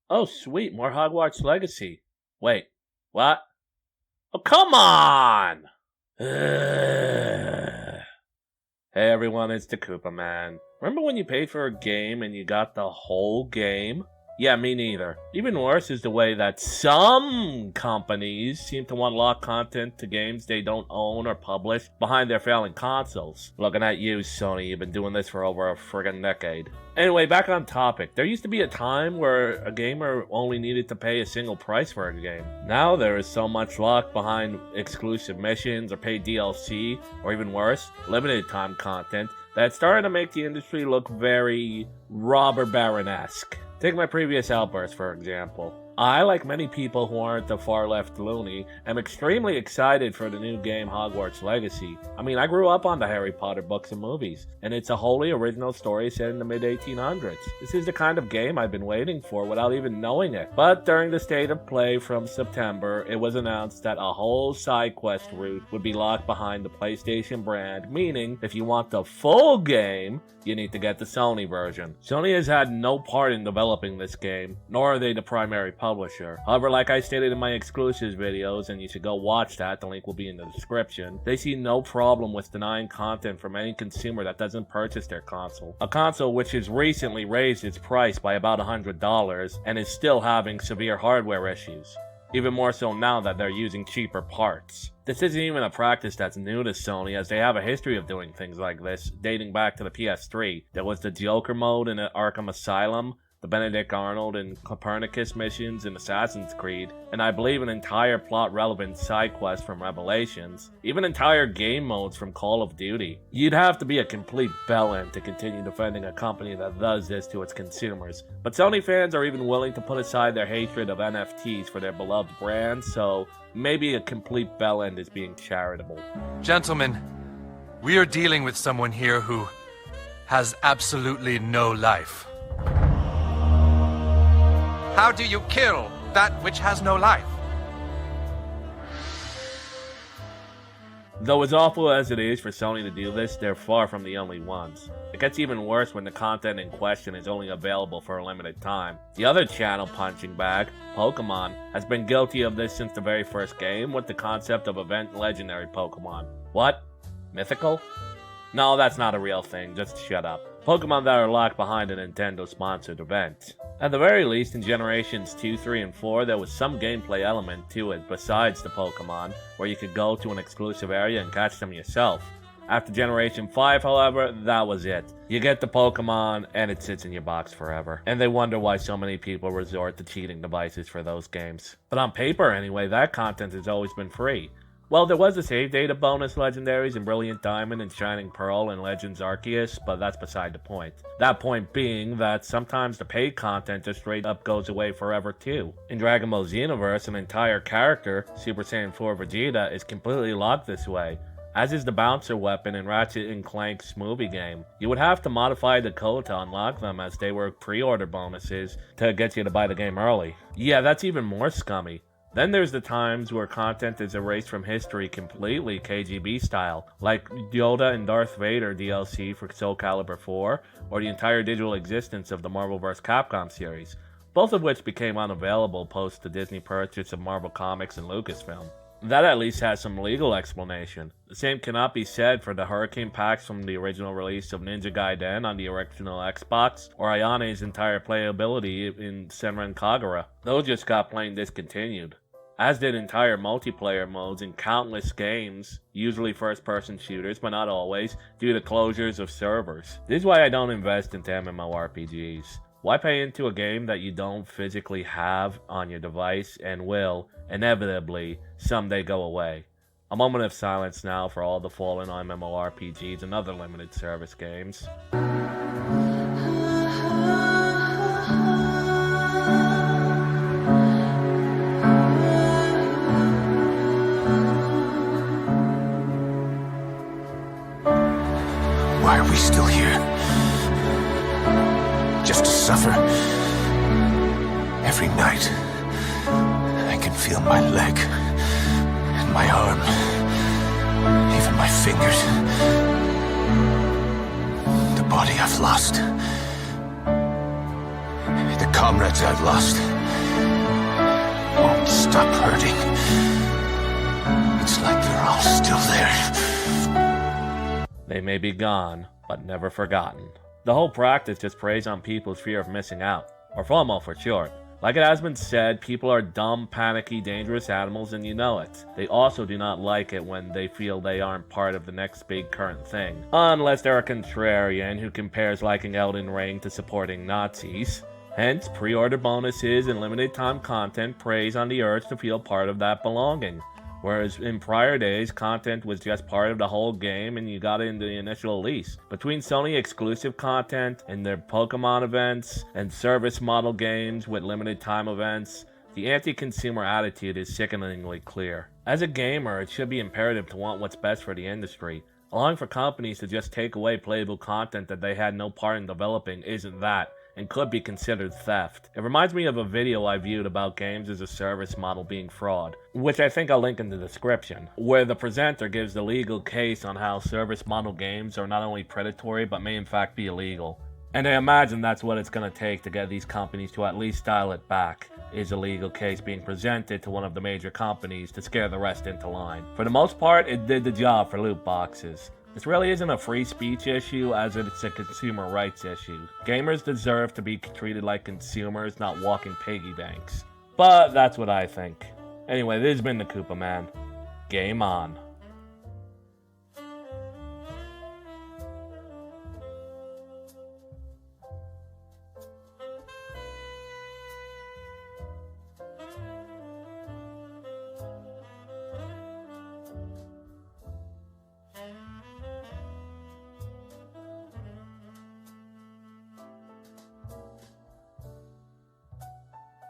Oh, sweet, more Hogwarts Legacy. Wait, what? Oh, come on! Hey everyone, it's the Koopa Man. Remember when you paid for a game and you got the whole game? Yeah, me neither. Even worse is the way that some companies seem to want lock content to games they don't own or publish behind their failing consoles. Looking at you, Sony, you've been doing this for over a friggin' decade. Anyway, back on topic. There used to be a time where a gamer only needed to pay a single price for a game. Now there is so much luck behind exclusive missions or paid DLC, or even worse, limited time content, that it's starting to make the industry look very robber baron-esque. Take my previous outburst, for example. I, like many people who aren't the far-left loony, am extremely excited for the new game Hogwarts Legacy. I mean, I grew up on the Harry Potter books and movies, and it's a wholly original story set in the mid-1800s. This is the kind of game I've been waiting for without even knowing it. But during the State of Play from September, it was announced that a whole side quest route would be locked behind the PlayStation brand, meaning if you want the full game, you need to get the Sony version. Sony has had no part in developing this game, nor are they the primary publisher. However, like I stated in my exclusives videos, and you should go watch that, the link will be in the description, they see no problem with denying content from any consumer that doesn't purchase their console. A console which has recently raised its price by about $100 and is still having severe hardware issues. Even more so now that they're using cheaper parts. This isn't even a practice that's new to Sony, as they have a history of doing things like this, dating back to the PS3. There was the Joker mode in Arkham Asylum, the Benedict Arnold and Copernicus missions in Assassin's Creed, and I believe an entire plot-relevant side quest from Revelations, even entire game modes from Call of Duty. You'd have to be a complete bellend to continue defending a company that does this to its consumers, but Sony fans are even willing to put aside their hatred of NFTs for their beloved brand, so maybe a complete bellend is being charitable. Gentlemen, we are dealing with someone here who has absolutely no life. How do you kill that which has no life? Though as awful as it is for Sony to do this, they're far from the only ones. It gets even worse when the content in question is only available for a limited time. The other channel punching bag, Pokemon, has been guilty of this since the very first game with the concept of event legendary Pokemon. What? Mythical? No, that's not a real thing, just shut up. Pokemon that are locked behind a Nintendo-sponsored event. At the very least, in Generations 2, 3, and 4, there was some gameplay element to it besides the Pokemon, where you could go to an exclusive area and catch them yourself. After Generation 5, however, that was it. You get the Pokemon, and it sits in your box forever. And they wonder why so many people resort to cheating devices for those games. But on paper, anyway, that content has always been free. Well, there was a save data bonus legendaries in Brilliant Diamond and Shining Pearl and Legends Arceus, but that's beside the point. That point being that sometimes the paid content just straight up goes away forever too. In Dragon Ball Xenoverse, an entire character, Super Saiyan 4 Vegeta, is completely locked this way, as is the bouncer weapon in Ratchet & Clank's movie game. You would have to modify the code to unlock them, as they were pre-order bonuses to get you to buy the game early. Yeah, that's even more scummy. Then there's the times where content is erased from history completely KGB style, like Yoda and Darth Vader DLC for Soul Calibur 4, or the entire digital existence of the Marvel vs. Capcom series, both of which became unavailable post the Disney purchase of Marvel Comics and Lucasfilm. That at least has some legal explanation. The same cannot be said for the Hurricane packs from the original release of Ninja Gaiden on the original Xbox, or Ayane's entire playability in Senran Kagura. Those just got plain discontinued. As did entire multiplayer modes in countless games, usually first-person shooters, but not always, due to closures of servers. This is why I don't invest into MMORPGs. Why pay into a game that you don't physically have on your device and will, inevitably, someday go away? A moment of silence now for all the fallen MMORPGs and other limited service games. Why are we still here? Just to suffer? Every night, I can feel my leg, and my arm, even my fingers. The body I've lost. The comrades I've lost won't stop hurting. It's like they're all still there. They may be gone, but never forgotten. The whole practice just preys on people's fear of missing out, or FOMO for short. Like it has been said, people are dumb, panicky, dangerous animals, and you know it. They also do not like it when they feel they aren't part of the next big current thing. Unless they're a contrarian who compares liking Elden Ring to supporting Nazis. Hence, pre-order bonuses and limited time content preys on the urge to feel part of that belonging. Whereas in prior days, content was just part of the whole game and you got it in the initial lease. Between Sony exclusive content and their Pokemon events and service model games with limited time events, the anti-consumer attitude is sickeningly clear. As a gamer, it should be imperative to want what's best for the industry. Allowing for companies to just take away playable content that they had no part in developing isn't that, and could be considered theft. It reminds me of a video I viewed about games as a service model being fraud, which I think I'll link in the description, where the presenter gives the legal case on how service model games are not only predatory but may in fact be illegal. And I imagine that's what it's going to take to get these companies to at least dial it back, is a legal case being presented to one of the major companies to scare the rest into line. For the most part, it did the job for loot boxes. This really isn't a free speech issue as it's a consumer rights issue. Gamers deserve to be treated like consumers, not walking piggy banks. But that's what I think. Anyway, this has been the Koopa Man. Game on.